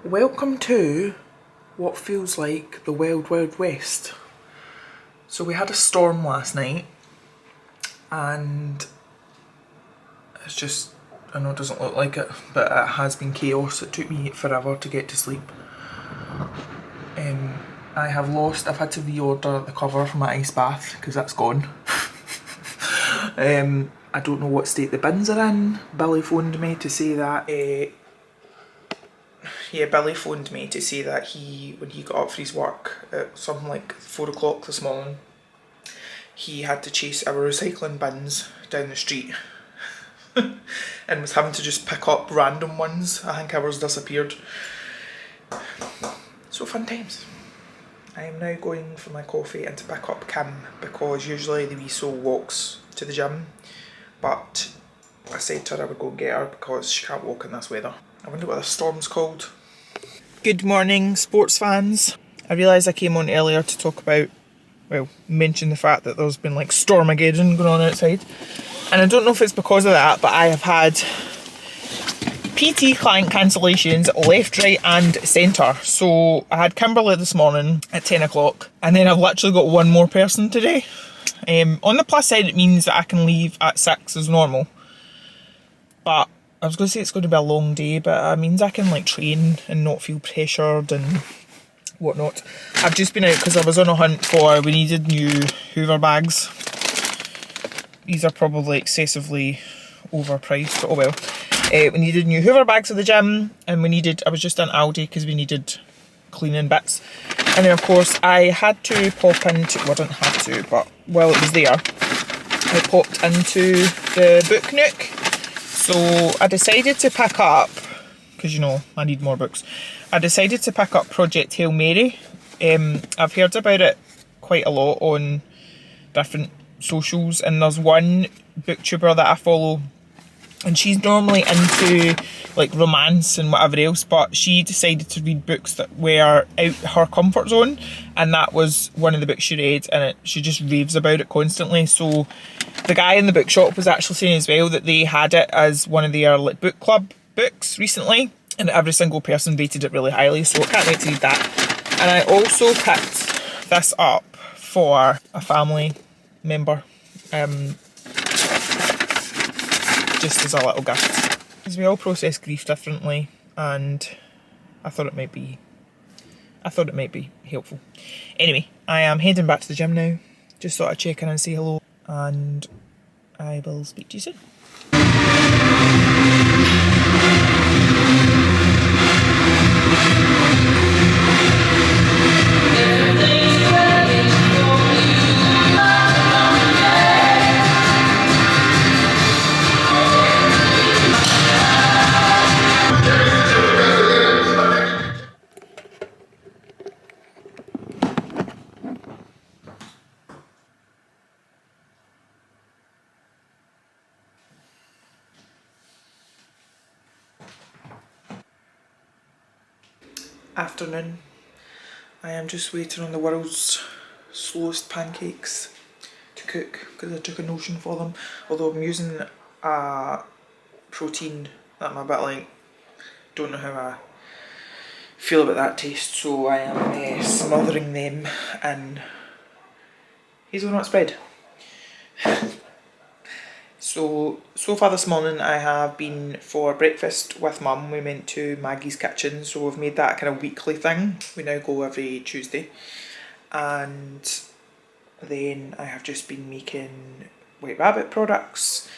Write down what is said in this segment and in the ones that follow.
Welcome to what feels like the Wild Wild West. So we had a storm last night and it's just, I know it doesn't look like it, but it has been chaos. It took me forever to get to sleep. I've had to reorder the cover for my ice bath because that's gone. I don't know what state the bins are in. Billy phoned me to say that Billy phoned me to say that when he got up for his work at something like 4 o'clock this morning, he had to chase our recycling bins down the street and was having to just pick up random ones. I think ours disappeared. So fun times. I am now going for my coffee and to pick up Kim because usually the wee soul walks to the gym, but I said to her I would go and get her because she can't walk in this weather. I wonder what this storm's called. Good morning, sports fans. I realised I came on earlier to talk about, mention the fact that there's been like Stormageddon going on outside. And I don't know if it's because of that, but I have had PT client cancellations left, right and centre. So I had Kimberly this morning at 10 o'clock and then I've literally got one more person today. On the plus side, it means that I can leave at 6 as normal. But I was going to say it's going to be a long day, but it means I can like train and not feel pressured and whatnot. I've just been out because I was on a hunt we needed new Hoover bags. These are probably excessively overpriced, but oh well. We needed new Hoover bags for the gym, and I was just in Aldi because we needed cleaning bits. And then of course I had to pop into, well I didn't have to, but while it was there, I popped into the Book Nook. So I decided to pick up, because you know, I need more books. I decided to pick up Project Hail Mary. I've heard about it quite a lot on different socials, and there's one booktuber that I follow and she's normally into like romance and whatever else, but she decided to read books that were out her comfort zone, and that was one of the books she read, and she just raves about it constantly. So the guy in the bookshop was actually saying as well that they had it as one of their like book club books recently, and every single person rated it really highly, so I can't wait to read that. And I also picked this up for a family member, just as a little gift. Because we all process grief differently, and I thought it might be helpful. Anyway, I am heading back to the gym now. Just thought I'd check in and say hello, and I will speak to you soon. Afternoon. I am just waiting on the world's slowest pancakes to cook because I took a notion for them, although I'm using a protein that I'm a bit like, don't know how I feel about that taste, so I am smothering them in hazelnut spread. So far this morning I have been for breakfast with Mum. We went to Maggie's Kitchen, so we've made that kind of weekly thing. We now go every Tuesday. And then I have just been making White Rabbit products.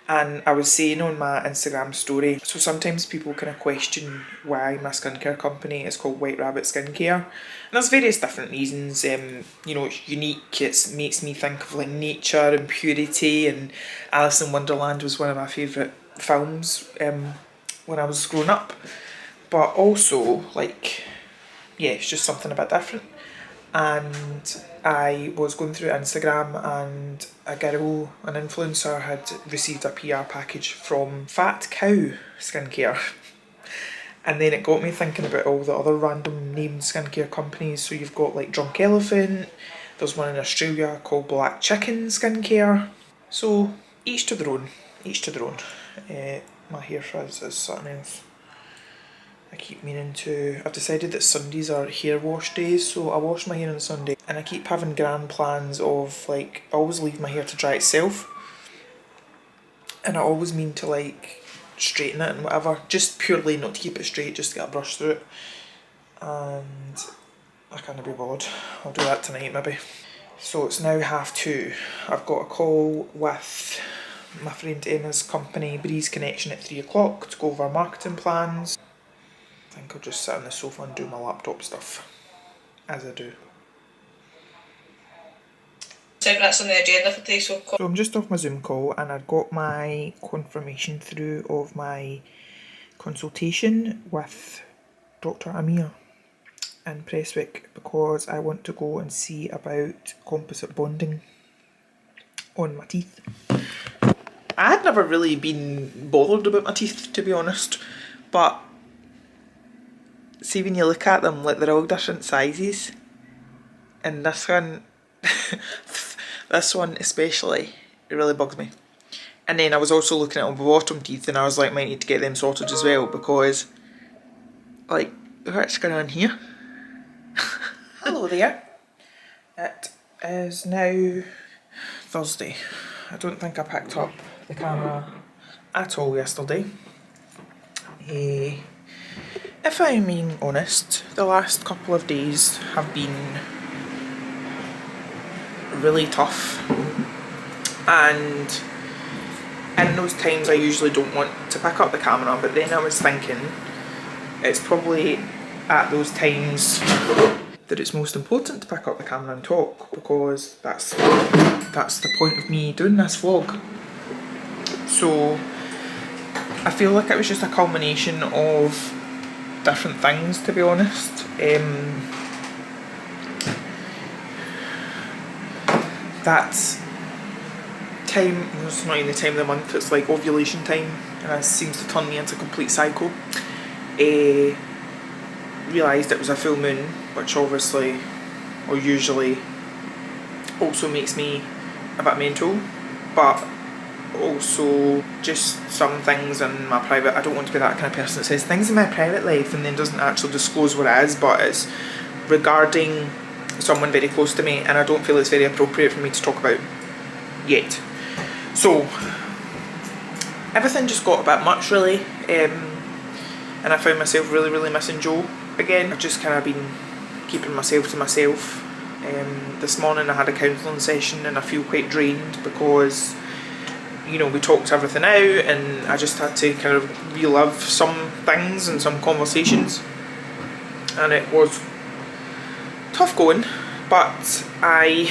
And I was saying on my Instagram story, so sometimes people kind of question why my skincare company is called White Rabbit Skincare. And there's various different reasons. You know, it's unique, it makes me think of like nature and purity, and Alice in Wonderland was one of my favourite films when I was growing up. But also, like, yeah, it's just something a bit different. And I was going through Instagram and a girl, an influencer, had received a PR package from Fat Cow Skincare. And then it got me thinking about all the other random named skincare companies. So you've got like Drunk Elephant, there's one in Australia called Black Chicken Skincare. So each to their own, each to their own. My hair frizz is something else. I keep meaning to, I've decided that Sundays are hair wash days, so I wash my hair on Sunday, and I keep having grand plans of like, I always leave my hair to dry itself, and I always mean to like straighten it and whatever, just purely not to keep it straight, just to get a brush through it, and I can't be bothered. I'll do that tonight maybe. So it's now 2:30. I've got a call with my friend Emma's company, Breeze Connection, at 3 o'clock to go over marketing plans. I think I'll just sit on the sofa and do my laptop stuff, as I do. So that's on the agenda for today, so I'm just off my Zoom call and I've got my confirmation through of my consultation with Dr. Amir in Prestwick, because I want to go and see about composite bonding on my teeth. I had never really been bothered about my teeth, to be honest, but see when you look at them, like they're all different sizes, and this one, this one especially, it really bugs me. And then I was also looking at my bottom teeth and I was like, might need to get them sorted as well, because like, what's going on here? Hello there. It is now Thursday. I don't think I picked up the camera at all yesterday. If I'm being honest, the last couple of days have been really tough, and in those times I usually don't want to pick up the camera, but then I was thinking it's probably at those times that it's most important to pick up the camera and talk, because that's the point of me doing this vlog. So I feel like it was just a culmination of different things, to be honest. That time, it's not even the time of the month, it's like ovulation time, and it seems to turn me into a complete psycho. Realised it was a full moon, which obviously, or usually, also makes me a bit mental, but also just some things in my private, I don't want to be that kind of person that says things in my private life and then doesn't actually disclose what it is, but it's regarding someone very close to me, and I don't feel it's very appropriate for me to talk about yet. So everything just got a bit much really, and I found myself really missing Joe again. I've just kind of been keeping myself to myself. This morning I had a counselling session and I feel quite drained because, you know, we talked everything out and I just had to kind of relive some things and some conversations, and it was tough going, but I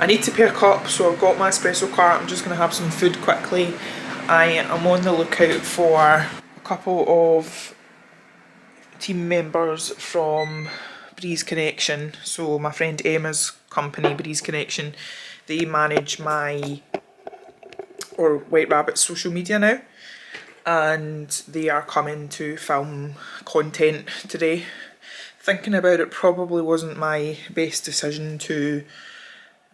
need to pair up, so I've got my espresso cart. I'm just going to have some food quickly. I am on the lookout for a couple of team members from Breeze Connection, so my friend Emma's company, Breeze Connection, they manage my White Rabbit's social media now, and they are coming to film content today. Thinking about it, probably wasn't my best decision to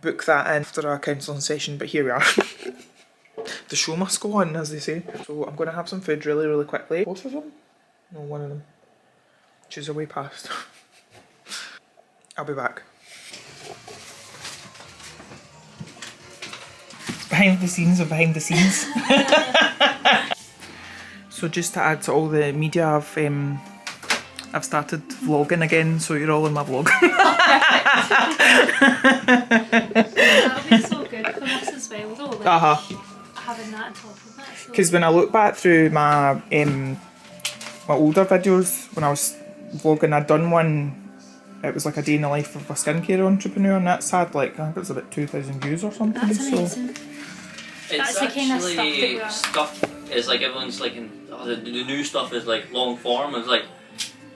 book that in after a counselling session, but here we are. The show must go on, as they say. So I'm going to have some food really quickly. Both of them? No, one of them. She's away past. I'll be back. Behind the scenes of behind the scenes. So just to add to all the media, I've started vlogging again, so you're all in my vlog. That'll be so good for us as well, though. Like, having that on top of it. Because when I look back through my my older videos, when I was vlogging, I'd done one. It was like a day in the life of a skincare entrepreneur, and that's had like, I think it was about 2,000 views or something. That's amazing. So. That's the kind of stuff that stuff is like everyone's like the new stuff is like long form. It's like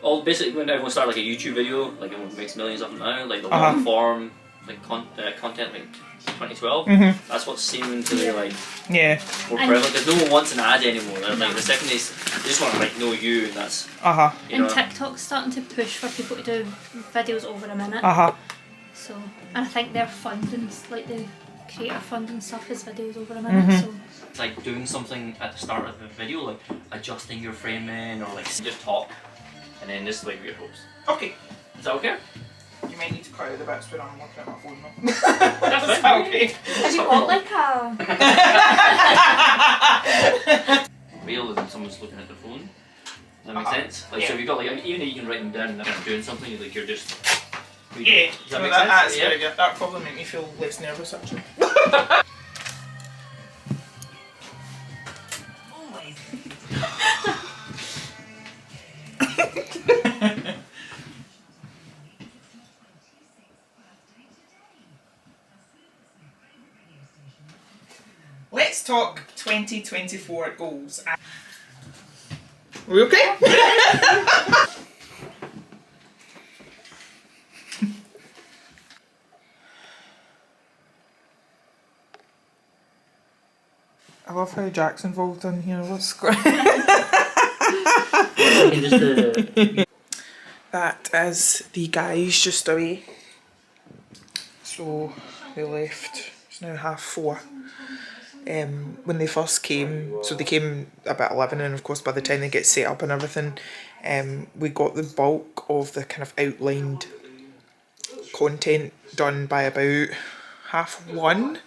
all basically when everyone started like a YouTube video, like everyone makes millions of them now, like the long form like content like 2012. That's what's seeming to be like more prevalent, because no one wants an ad anymore. Like the second they just want to like know you, and that's you know. And TikTok's starting to push for people to do videos over a minute. So, and I think their funding, like the creator funding stuff, is videos over a minute. So it's like doing something at the start of the video, like adjusting your framing or like just talk. and then this way we your hopes. Okay. Is that okay? You might need to cut out the bits where I'm looking at my phone though. That's fine. Okay. Have you got like a... Real is when someone's looking at the phone. Does that make sense? Like, so if you got like, even if you can write them down and they're doing something, like you're just. Yeah, Does that make that's sense? very good. That probably make me feel less nervous actually. Let's talk 2024 goals. Are we okay? I love how Jack's involved in here. What's going That is the guys just away. So they left. It's now 4:30. When they first came, so they came about 11, and of course by the time they get set up and everything, we got the bulk of the kind of outlined content done by about 1:30.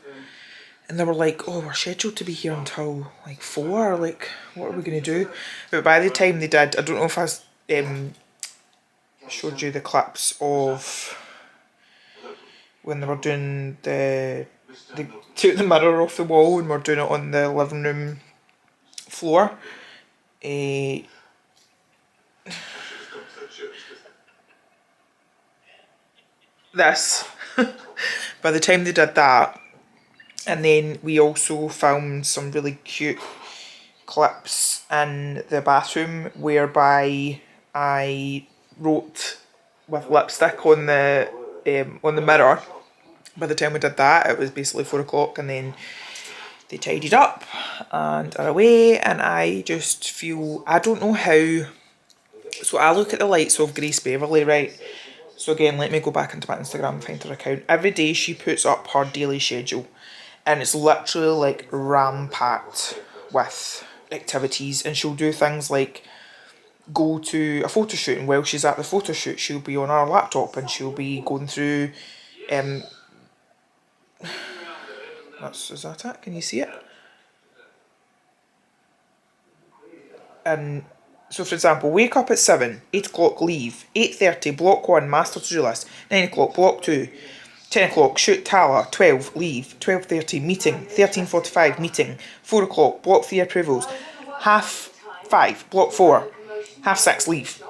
And they were like, oh, we're scheduled to be here until like 4, like what are we going to do? But by the time they did, I don't know if I showed you the clips of when they were doing they took the mirror off the wall and were doing it on the living room floor. This. By the time they did that, and then we also filmed some really cute clips in the bathroom whereby I wrote with lipstick on the mirror. By the time we did that, it was basically 4 o'clock, and then they tidied up and are away, and I just feel, I don't know how, so I look at the likes of Grace Beverley, right? So again, let me go back into my Instagram and find her account. Every day she puts up her daily schedule, and it's literally like ram-packed with activities, and she'll do things like go to a photo shoot, and while she's at the photo shoot she'll be on her laptop and she'll be going through is that it? Can you see it? And so for example, wake up at 7, 8 o'clock leave, 8:30 block 1 master to-do list, 9 o'clock block 2, 10 o'clock shoot Tala, 12 leave, 12:30 meeting, 13:45 meeting, 4 o'clock block 3 approvals, 5:30 block 4, 6:30 leave.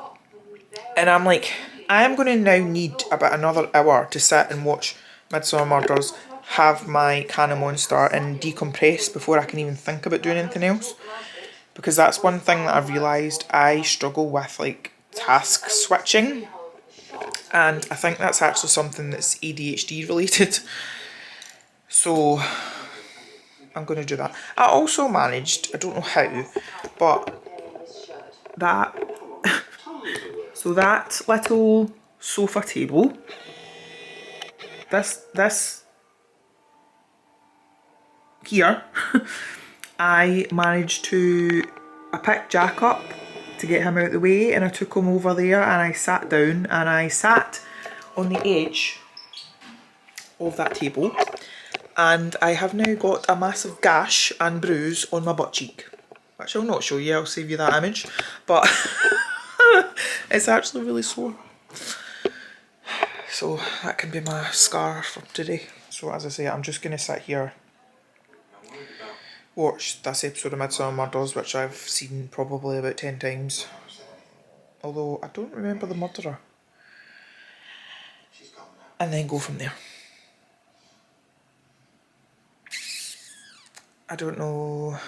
And I'm like, I am going to now need about another hour to sit and watch Midsummer Murders, have my can of Monster and decompress before I can even think about doing anything else. Because that's one thing that I've realised, I struggle with like task switching, and I think that's actually something that's ADHD related. So I'm going to do that. I also managed, I don't know how, but that so that little sofa table, this here, I picked Jack up to get him out of the way, and I took him over there and I sat down and I sat on the edge of that table, and I have now got a massive gash and bruise on my butt cheek, which I'll not show you, I'll save you that image, but it's actually really sore. So that can be my scar for today. So as I say, I'm just going to sit here, watch this episode of Midsummer Murders, which I've seen probably about 10 times. Although I don't remember the murderer. And then go from there. I don't know.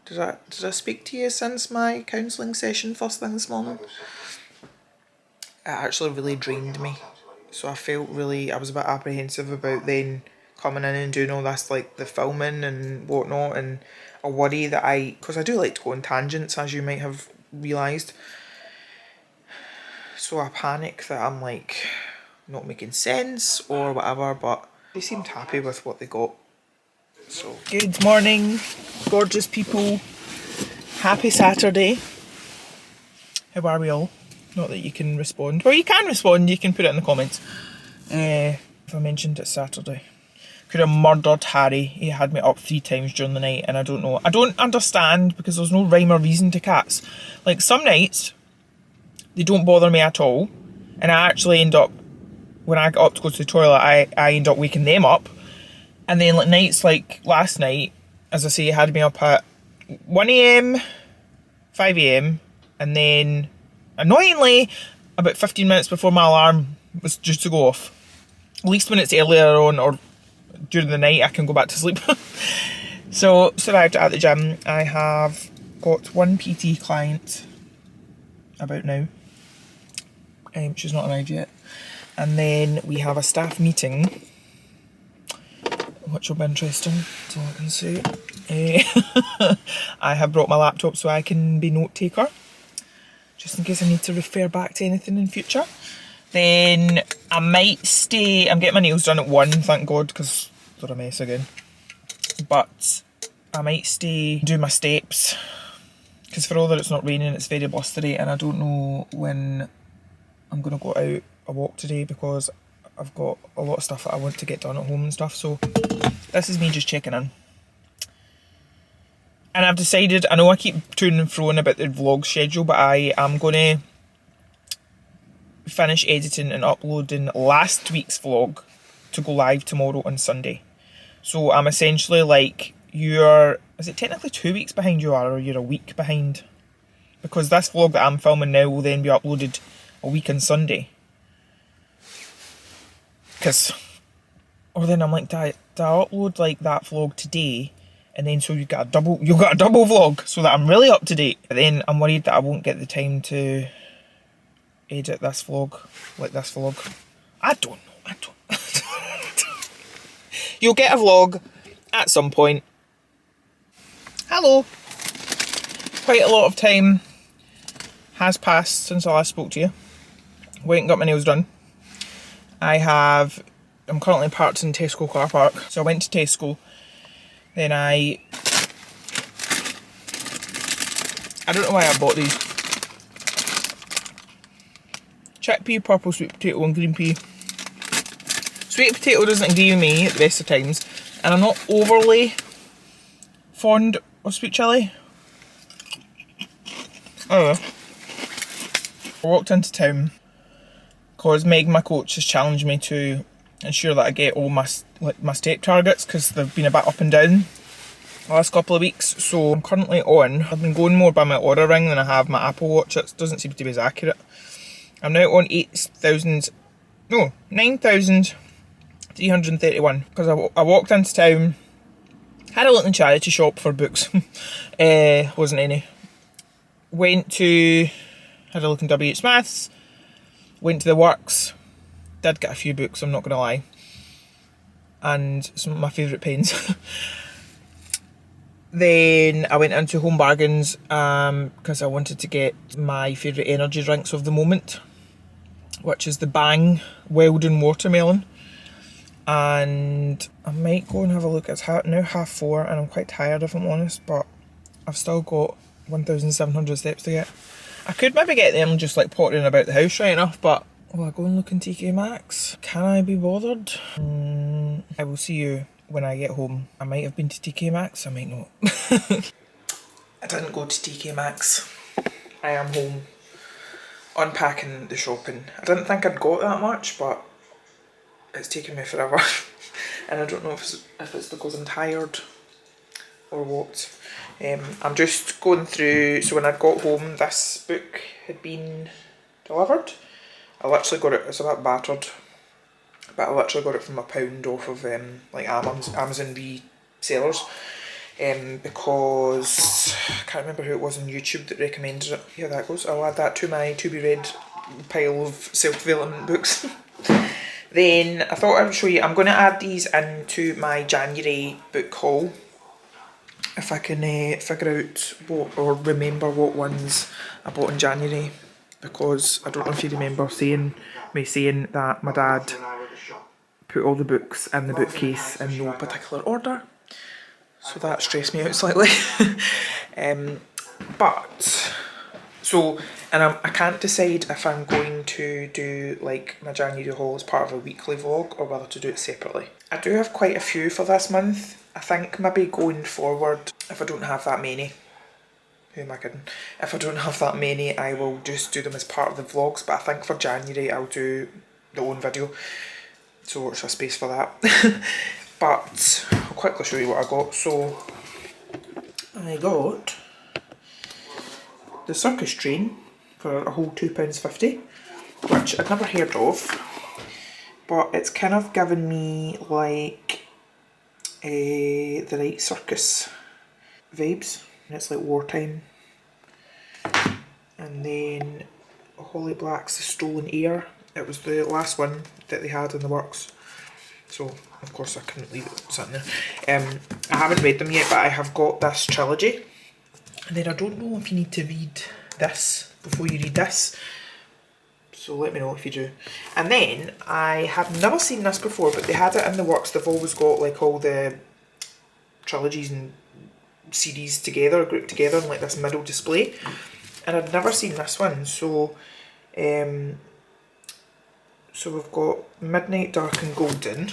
Did I speak to you since my counselling session first thing this morning? It actually really drained me. So I felt I was a bit apprehensive about then coming in and doing all this, like the filming and whatnot, and a worry that because I do like to go on tangents, as you might have realised. So I panic that I'm like not making sense or whatever, but they seemed happy with what they got. So good morning, gorgeous people. Happy Saturday. How are we all? Not that you can respond. Well, you can respond, you can put it in the comments. If I mentioned it's Saturday. Could have murdered Harry. He had me up 3 times during the night, and I don't know. I don't understand, because there's no rhyme or reason to cats. Like, some nights, they don't bother me at all, and I actually end up, when I get up to go to the toilet, I end up waking them up. And then like nights like last night, as I say, it had me up at 1 AM, 5 AM, and then, annoyingly, about 15 minutes before my alarm was due to go off. At least when it's earlier on or during the night, I can go back to sleep. So, arrived at the gym. I have got one PT client about now. She's not arrived yet. And then we have a staff meeting, which will be interesting, that's all I can say. I have brought my laptop so I can be note taker, just in case I need to refer back to anything in future. Then I might stay, I'm getting my nails done at 1, thank God, because they're a mess again. But I might stay, do my steps, because for all that it's not raining, it's very blustery, and I don't know when I'm going to go out a walk today, because I've got a lot of stuff that I want to get done at home and stuff. So this is me just checking in. And I've decided, I know I keep to and fro about the vlog schedule, but I am going to finish editing and uploading last week's vlog to go live tomorrow on Sunday. So I'm essentially like, is it technically 2 weeks behind you are, or you're a week behind? Because this vlog that I'm filming now will then be uploaded a week on Sunday. Or then I'm like, do I upload like that vlog today, and then so you've got a double vlog, so that I'm really up to date. But then I'm worried that I won't get the time to edit this vlog, like this vlog. I don't know. You'll get a vlog at some point. Hello. Quite a lot of time has passed since I last spoke to you. Went and got my nails done. I'm currently parked in Tesco car park, so I went to Tesco, then I don't know why I bought these. Chickpea, purple sweet potato and green pea. Sweet potato doesn't agree with me at the best of times, and I'm not overly fond of sweet chilli. I don't know. I walked into town because Meg, my coach, has challenged me to ensure that I get all my step targets, because they've been a bit up and down the last couple of weeks. So I'm currently on, I've been going more by my Aura ring than I have my Apple Watch. It doesn't seem to be as accurate. I'm now on 9,331, because I walked into town, had a look in the charity shop for books. Wasn't any. Had a look in WH Maths, went to the Works, did get a few books, I'm not going to lie, and some of my favourite pens. Then I went into Home Bargains because I wanted to get my favourite energy drinks of the moment, which is the Bang Weldon Watermelon. And I might go and have a look. It's now 4:30 and I'm quite tired if I'm honest, but I've still got 1,700 steps to get. I could maybe get them just like pottering about the house right enough, but will I go and look in TK Maxx? Can I be bothered? I will see you when I get home. I might have been to TK Maxx, I might not. I didn't go to TK Maxx. I am home, unpacking the shopping. I didn't think I'd got that much, but it's taken me forever. And I don't know if it's because I'm tired or what. I'm just going through, so when I got home this book had been delivered. I literally got it, it's a bit battered, but I literally got it from £1 off of like Amazon resellers, because I can't remember who it was on YouTube that recommended it. Yeah, that goes. I'll add that to my to be read pile of self-development books. Then I thought I would show you, I'm going to add these into my January book haul, if I can figure out what, or remember what ones I bought in January, because I don't know if you remember saying that my dad put all the books in the bookcase in no particular order, so that stressed me out slightly. So So, and I can't decide if I'm going to do like my January haul as part of a weekly vlog or whether to do it separately. I do have quite a few for this month. I think maybe going forward, if I don't have that many, who am I kidding? If I don't have that many, I will just do them as part of the vlogs, but I think for January I'll do the own video, so watch a space for that. But I'll quickly show you what I got. So I got the circus train for a whole £2.50, which I'd never heard of, but it's kind of given me like the Night Circus vibes. It's like wartime. And then Holly Black's The Stolen Heir. It was the last one that they had in the works, so of course I couldn't leave it sitting there. I haven't read them yet, but I have got this trilogy. And then I don't know if you need to read this before you read this, so let me know if you do. And then I have never seen this before, but they had it in the works. They've always got like all the trilogies and series together, grouped together in like this middle display, and I'd never seen this one. So so we've got Midnight, Dark and Golden,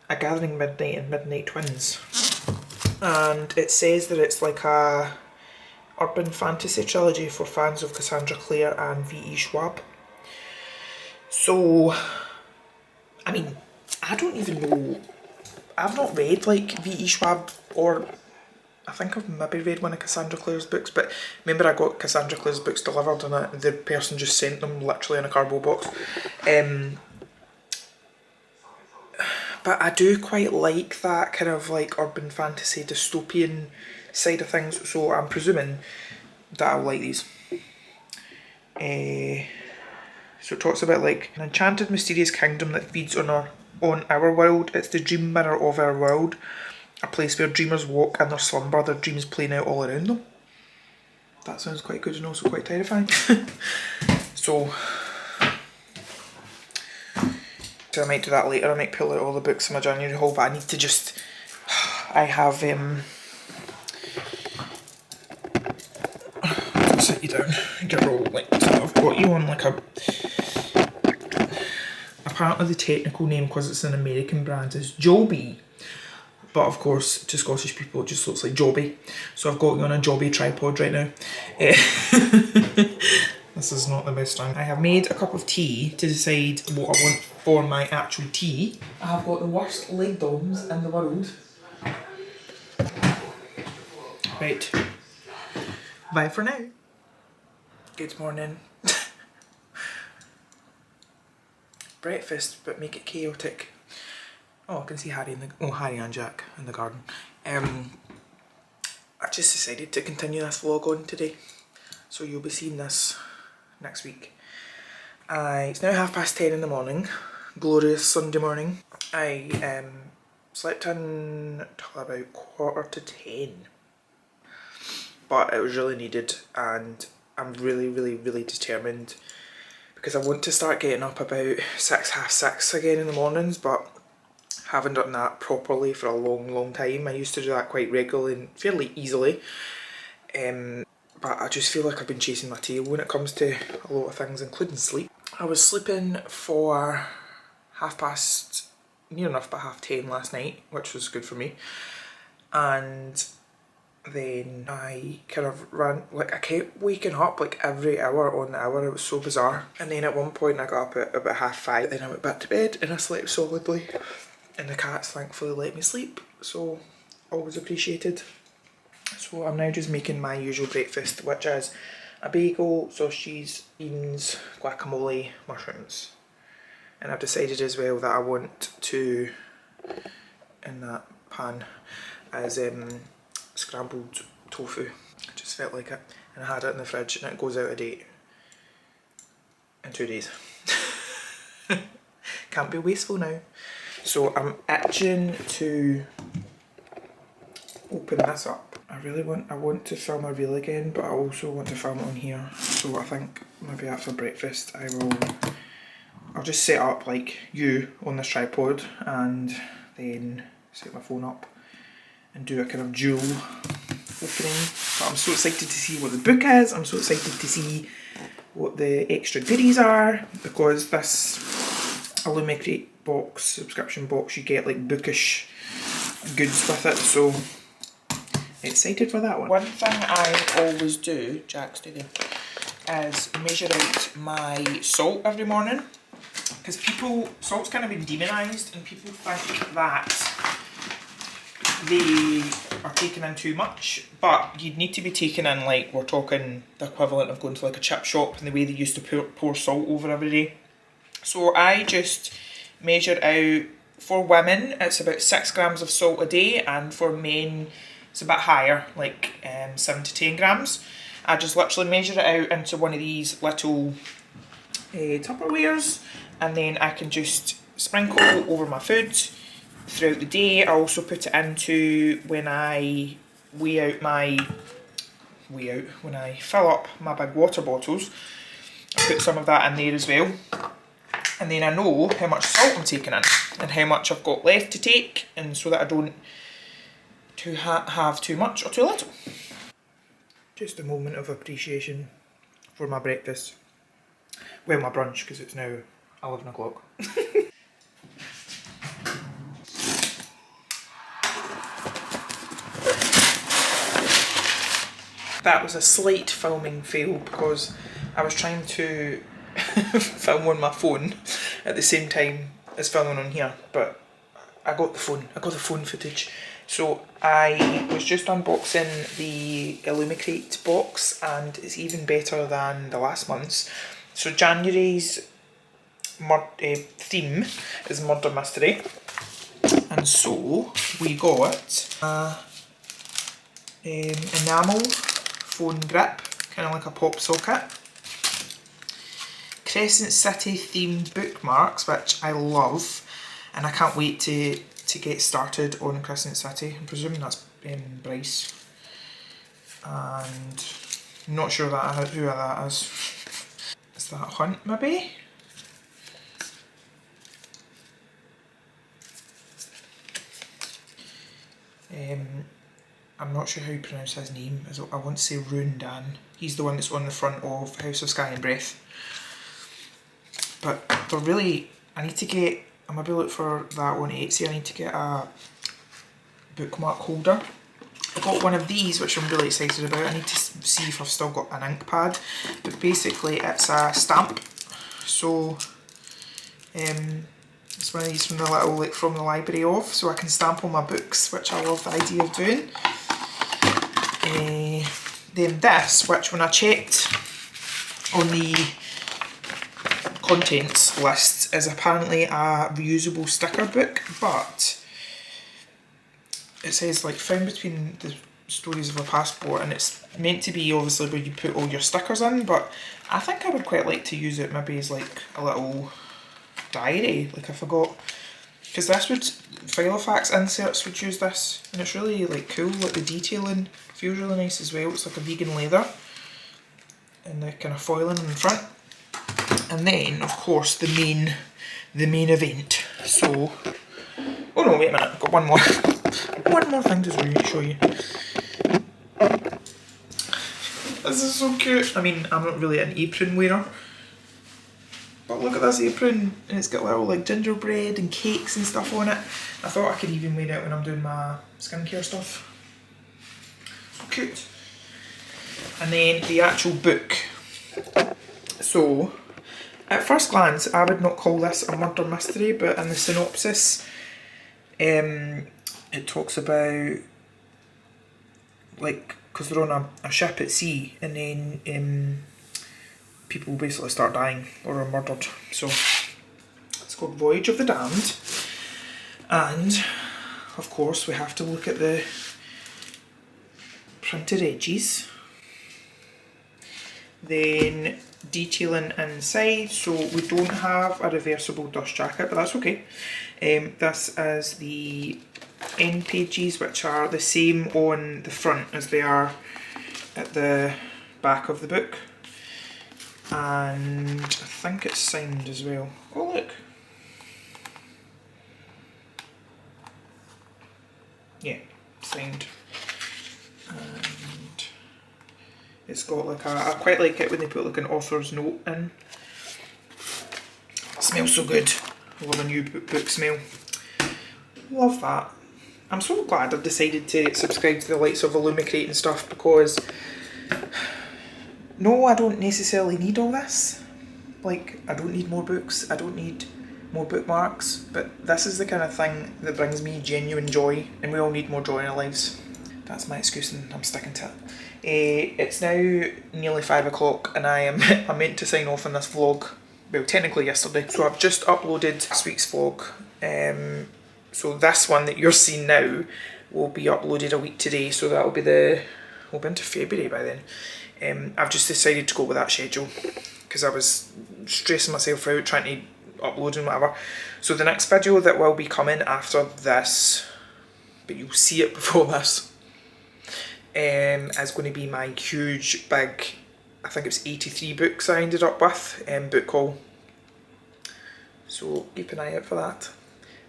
A Gathering Midnight and Midnight Twins, and it says that it's like a urban fantasy trilogy for fans of Cassandra Clare and V.E. Schwab. So I mean, I don't even know, I've not read like V.E. Schwab, or I think I've maybe read one of Cassandra Clare's books, but remember I got Cassandra Clare's books delivered and the person just sent them literally in a cardboard box. But I do quite like that kind of like urban fantasy dystopian side of things, so I'm presuming that I'll like these. So it talks about like an enchanted mysterious kingdom that feeds on our world. It's the dream mirror of our world, a place where dreamers walk in their slumber, their dreams playing out all around them. That sounds quite good and also quite terrifying. So I might do that later. I might pull out all the books in my January haul, but I need to just, I have I'll sit you down and get rolled. Like, so I've got you on like apparently the technical name, because it's an American brand, is Joby. But of course, to Scottish people, it just looks like Joby. So I've got you on a Joby tripod right now. This is not the best time. I have made a cup of tea to decide what I want for my actual tea. I have got the worst leg doms in the world. Right. Bye for now. Good morning. Breakfast, but make it chaotic. Oh, I can see Harry Harry and Jack in the garden. I've just decided to continue this vlog on today, so you'll be seeing this next week. It's now 10:30 in the morning, glorious Sunday morning. I slept in till about 9:45, but it was really needed, and I'm really determined, because I want to start getting up about 6, half 6 again in the mornings, but haven't done that properly for a long time. I used to do that quite regularly and fairly easily, but I just feel like I've been chasing my tail when it comes to a lot of things, including sleep. I was sleeping for near enough but 10:30 last night, which was good for me, and then I kind of ran, like I kept waking up like every hour on the hour. It was so bizarre. And then at one point I got up at about 5:30, then I went back to bed and I slept solidly. And the cats thankfully let me sleep, so always appreciated. So I'm now just making my usual breakfast, which is a bagel, sausage, beans, guacamole, mushrooms. And I've decided as well that I want to, in that pan, as scrambled tofu. I just felt like it, and I had it in the fridge and it goes out of date in 2 days. Can't be wasteful now. So I'm itching to open this up. I want to film a reel again, but I also want to film it on here. So I think maybe after breakfast I'll just set up like you on this tripod and then set my phone up and do a kind of dual opening, but I'm so excited to see what the book is. I'm so excited to see what the extra goodies are, because this Illumicrate box, subscription box, you get like bookish goods with it, so excited for that one. One thing I always do, Jack's doing, is measure out my salt every morning, because salt's kind of been demonised and people think that they are taking in too much, but you'd need to be taking in, like, we're talking the equivalent of going to like a chip shop and the way they used to pour salt over every day. So I just measure out, for women it's about 6 grams of salt a day, and for men it's a bit higher, like 7 to 10 grams. I just literally measure it out into one of these little Tupperwares, and then I can just sprinkle over my food throughout the day. I also put it into when I when I fill up my big water bottles, I put some of that in there as well. And then I know how much salt I'm taking in and how much I've got left to take, and so that I don't have too much or too little. Just a moment of appreciation for my breakfast. Well, my brunch, because it's now 11 o'clock. That was a slight filming fail because I was trying to film on my phone at the same time as filming on here, but I got the phone footage. So I was just unboxing the Illumicrate box, and it's even better than the last month's. So January's theme is murder mystery, and so we got enamel phone grip, kind of like a pop socket, Crescent City themed bookmarks, which I love, and I can't wait to get started on Crescent City. I'm presuming that's Bryce, and I'm not sure who that is. Is that Hunt maybe? I'm not sure how you pronounce his name. I want to say Rundan. He's the one that's on the front of House of Sky and Breath. But they're really, I need to get, I'm maybe look for that on Etsy. I need to get a bookmark holder. I got one of these, which I'm really excited about. I need to see if I've still got an ink pad. But basically it's a stamp. So it's one of these from the little, like, from the library off, so I can stamp all my books, which I love the idea of doing. Then this, which when I checked on the contents list, is apparently a reusable sticker book, but it says like found between the stories of a passport, and it's meant to be obviously where you put all your stickers in, but I think I would quite like to use it maybe as like a little diary, like if I got, because this would, Filofax inserts would use this, and it's really like cool, like the detailing feels really nice as well. It's like a vegan leather and the kind of foiling in the front. And then of course the main event. So, oh no, wait a minute, I've got one more thing to show you. This is so cute. I mean, I'm not really an apron wearer, but look at this apron, and it's got little like gingerbread and cakes and stuff on it. I thought I could even wear it when I'm doing my skincare stuff. So cute. And then the actual book. So, at first glance, I would not call this a murder mystery, but in the synopsis, it talks about, like, because they're on a ship at sea, and then people basically start dying or are murdered. So it's called Voyage of the Damned, and of course we have to look at the printed edges. Then detailing inside, so we don't have a reversible dust jacket, but that's okay. This is the end pages, which are the same on the front as they are at the back of the book. And I think it's signed as well. Oh look! Yeah, signed. And It's got like I quite like it when they put like an author's note in. It smells so good. I love a new book smell. Love that. I'm so glad I've decided to subscribe to the likes of Illumicrate and stuff, because no, I don't necessarily need all this. Like, I don't need more books, I don't need more bookmarks, but this is the kind of thing that brings me genuine joy, and we all need more joy in our lives. That's my excuse and I'm sticking to it. It's now nearly 5 o'clock and I'm meant to sign off on this vlog. Well, technically yesterday. So I've just uploaded this week's vlog. So this one that you're seeing now will be uploaded a week today, so that'll be we'll be into February by then. I've just decided to go with that schedule because I was stressing myself out trying to upload and whatever. So the next video that will be coming after this, but you'll see it before this, is going to be my huge big, I think it was 83 books I ended up with, book haul. So keep an eye out for that.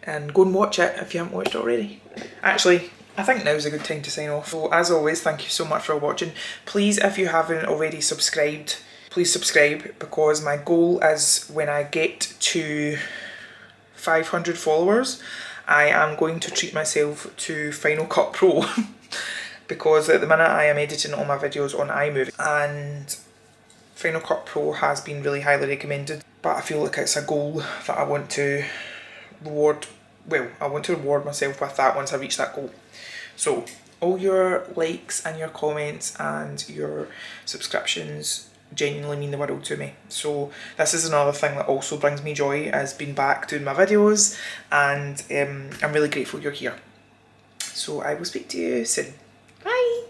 And go and watch it if you haven't watched it already. Actually, I think now's a good time to sign off. So as always, thank you so much for watching. Please, if you haven't already subscribed, please subscribe, because my goal is when I get to 500 followers, I am going to treat myself to Final Cut Pro. Because at the minute I am editing all my videos on iMovie, and Final Cut Pro has been really highly recommended, but I feel like it's a goal that I want to reward myself with that once I reach that goal. So all your likes and your comments and your subscriptions genuinely mean the world to me. So this is another thing that also brings me joy, as being back doing my videos, and I'm really grateful you're here. So I will speak to you soon. Bye!